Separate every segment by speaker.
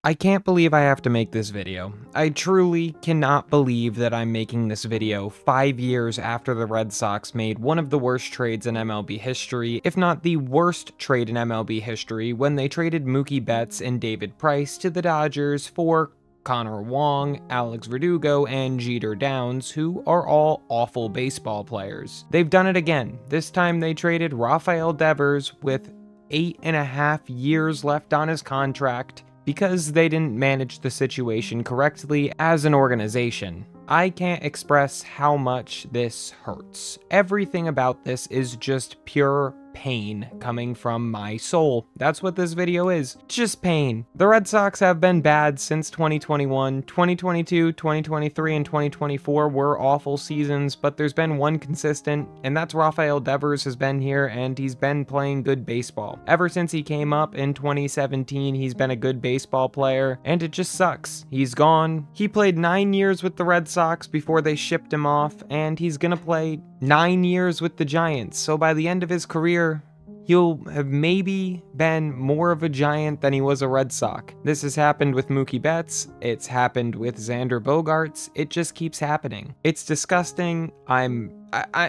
Speaker 1: I can't believe I have to make this video. I truly cannot believe that I'm making this video 5 years after the Red Sox made one of the worst trades in MLB history, if not the worst trade in MLB history, when they traded Mookie Betts and David Price to the Dodgers for Connor Wong, Alex Verdugo, and Jeter Downs, who are all awful baseball players. They've done it again. This time they traded Rafael Devers with 8.5 years left on his contract, because they didn't manage the situation correctly as an organization. I can't express how much this hurts. Everything about this is just pure pain coming from my soul. That's what this video is. Just pain. The Red Sox have been bad since 2021. 2022, 2023, and 2024 were awful seasons, but there's been one consistent, and that's Rafael Devers has been here, and he's been playing good baseball. Ever since he came up in 2017, he's been a good baseball player, and it just sucks. He's gone. He played 9 years with the Red Sox before they shipped him off, and he's gonna play 9 years with the Giants, so by the end of his career, he'll have maybe been more of a Giant than he was a Red Sox. This has happened with Mookie Betts, it's happened with Xander Bogaerts, it just keeps happening. It's disgusting.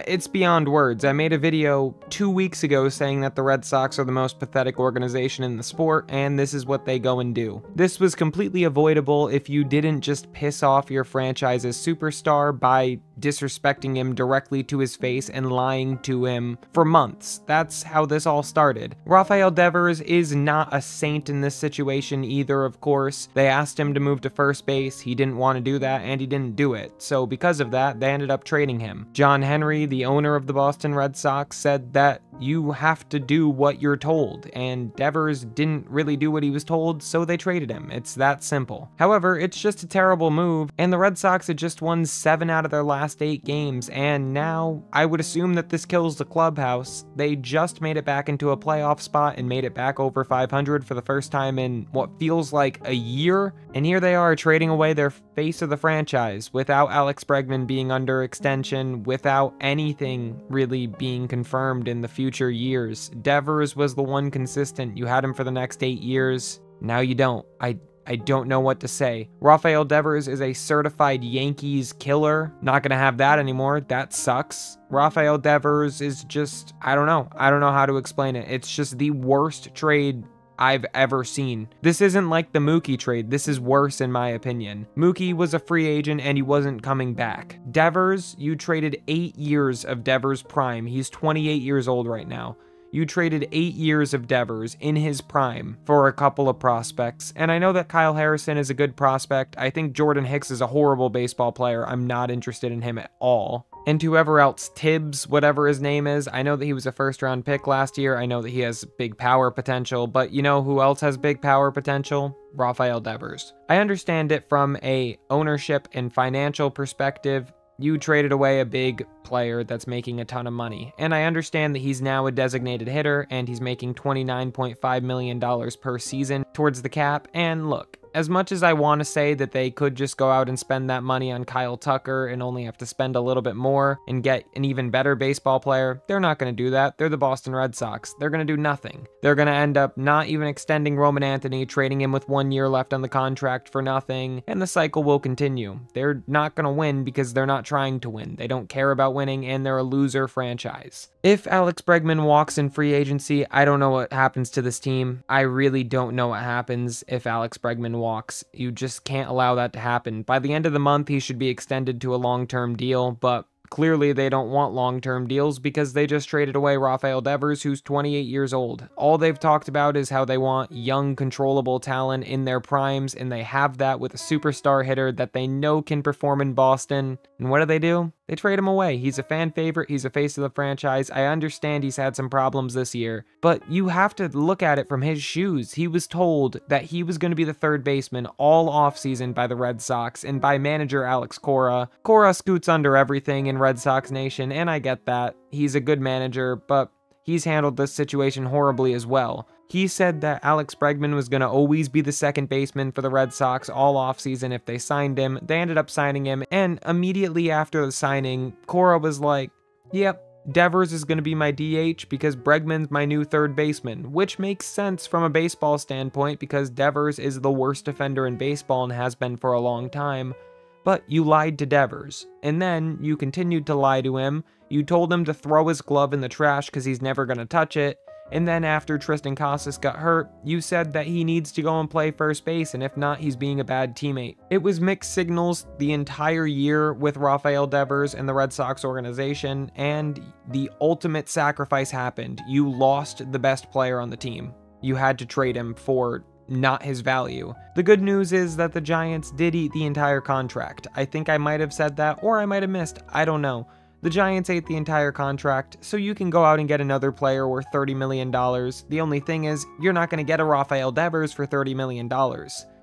Speaker 1: It's beyond words. I made a video 2 weeks ago saying that the Red Sox are the most pathetic organization in the sport, and this is what they go and do. This was completely avoidable if you didn't just piss off your franchise's superstar by disrespecting him directly to his face and lying to him for months. That's how this all started. Rafael Devers is not a saint in this situation either, of course. They asked him to move to first base, he didn't want to do that, and he didn't do it. So because of that, they ended up trading him. John Henry, the owner of the Boston Red Sox, said that you have to do what you're told, and Devers didn't really do what he was told, so they traded him. It's that simple. However, it's just a terrible move, and the Red Sox had just won 7 out of their last 8 games, and now I would assume that this kills the clubhouse. They just made it back into a playoff spot and made it back over 500 for the first time in what feels like a year, and here they are trading away their face of the franchise without Alex Bregman being under extension, without anything really being confirmed in the future years. Devers was the one consistent. You had him for the next 8 years. Now you don't. I don't know what to say. Rafael Devers is a certified Yankees killer. Not gonna have that anymore. That sucks. Rafael Devers is just, I don't know. I don't know how to explain it. It's just the worst trade I've ever seen. This isn't like the Mookie trade. This is worse in my opinion. Mookie was a free agent and he wasn't coming back. Devers, you traded 8 years of Devers' prime. He's 28 years old right now. You traded 8 years of Devers in his prime for a couple of prospects. And I know that Kyle Harrison is a good prospect. I think Jordan Hicks is a horrible baseball player. I'm not interested in him at all. And whoever else, Tibbs, whatever his name is, I know that he was a first-round pick last year. I know that he has big power potential, but you know who else has big power potential? Rafael Devers. I understand it from a ownership and financial perspective. You traded away a big player that's making a ton of money. And I understand that he's now a designated hitter and he's making $29.5 million per season towards the cap. And look, as much as I want to say that they could just go out and spend that money on Kyle Tucker and only have to spend a little bit more and get an even better baseball player, they're not going to do that. They're the Boston Red Sox. They're going to do nothing. They're going to end up not even extending Roman Anthony, trading him with 1 year left on the contract for nothing, and the cycle will continue. They're not going to win because they're not trying to win. They don't care about winning, and they're a loser franchise. If Alex Bregman walks in free agency, I don't know what happens to this team. I really don't know what happens if Alex Bregman walks. You just can't allow that to happen. By the end of the month, he should be extended to a long-term deal, but clearly they don't want long-term deals because they just traded away Rafael Devers, who's 28 years old. All they've talked about is how they want young, controllable talent in their primes, and they have that with a superstar hitter that they know can perform in Boston. And what do? They trade him away. He's a fan favorite. He's a face of the franchise. I understand he's had some problems this year, but you have to look at it from his shoes. He was told that he was going to be the third baseman all offseason by the Red Sox and by manager Alex Cora. Cora scoots under everything in Red Sox Nation, and I get that. He's a good manager, but he's handled this situation horribly as well. He said that Alex Bregman was going to always be the second baseman for the Red Sox all offseason if they signed him. They ended up signing him, and immediately after the signing, Cora was like, yep, Devers is going to be my DH because Bregman's my new third baseman, which makes sense from a baseball standpoint because Devers is the worst defender in baseball and has been for a long time. But you lied to Devers, and then you continued to lie to him. You told him to throw his glove in the trash because he's never going to touch it. And then after Tristan Casas got hurt, you said that he needs to go and play first base, and if not, he's being a bad teammate. It was mixed signals the entire year with Rafael Devers and the Red Sox organization, and the ultimate sacrifice happened. You lost the best player on the team. You had to trade him for not his value. The good news is that the Giants did eat the entire contract. I think I might have said that, or I might have missed. I don't know. The Giants ate the entire contract, so you can go out and get another player worth $30 million. The only thing is, you're not going to get a Rafael Devers for $30 million.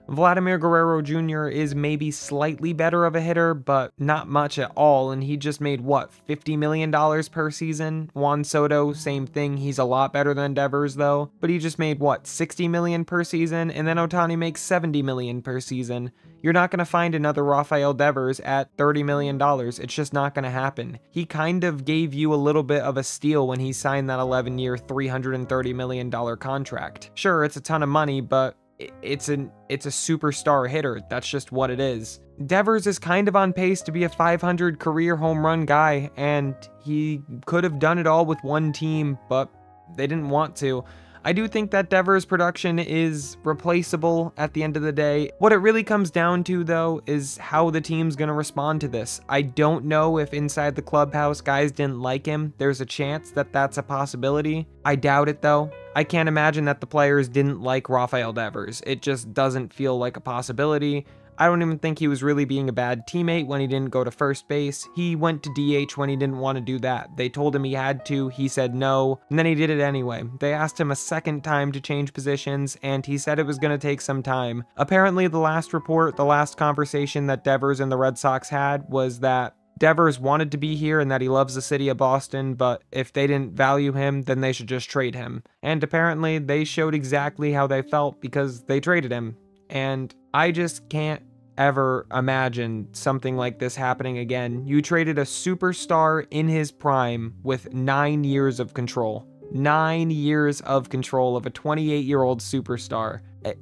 Speaker 1: Vladimir Guerrero Jr. is maybe slightly better of a hitter, but not much at all, and he just made, what, $50 million per season? Juan Soto, same thing, he's a lot better than Devers, though, but he just made, what, $60 million per season, and then Ohtani makes $70 million per season. You're not going to find another Rafael Devers at $30 million. It's just not going to happen. He kind of gave you a little bit of a steal when he signed that 11-year, $330 million contract. Sure, it's a ton of money, but it's a superstar hitter. That's just what it is. Devers is kind of on pace to be a 500 career home run guy, and he could have done it all with one team, but they didn't want to. I do think that Devers' production is replaceable at the end of the day. What it really comes down to, though, is how the team's going to respond to this. I don't know if inside the clubhouse guys didn't like him. There's a chance that that's a possibility. I doubt it, though. I can't imagine that the players didn't like Rafael Devers. It just doesn't feel like a possibility. I don't even think he was really being a bad teammate when he didn't go to first base. He went to DH when he didn't want to do that. They told him he had to, he said no, and then he did it anyway. They asked him a second time to change positions, and he said it was going to take some time. Apparently, the last report, the last conversation that Devers and the Red Sox had was that Devers wanted to be here and that he loves the city of Boston, but if they didn't value him, then they should just trade him. And apparently, they showed exactly how they felt because they traded him. And I just can't ever imagine something like this happening again. You traded a superstar in his prime with 9 years of control. 9 years of control of a 28-year-old superstar.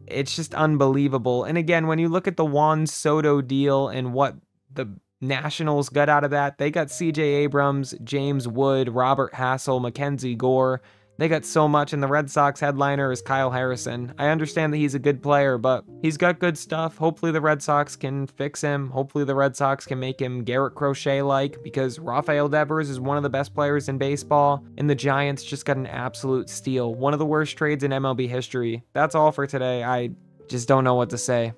Speaker 1: It's just unbelievable. And again, when you look at the Juan Soto deal and what the Nationals got out of that, they got CJ Abrams, James Wood, Robert Hassel, Mackenzie Gore. They got so much, and the Red Sox headliner is Kyle Harrison. I understand that he's a good player, but he's got good stuff. Hopefully the Red Sox can fix him. Hopefully the Red Sox can make him Garrett Crochet-like, because Rafael Devers is one of the best players in baseball, and the Giants just got an absolute steal. One of the worst trades in MLB history. That's all for today. I just don't know what to say.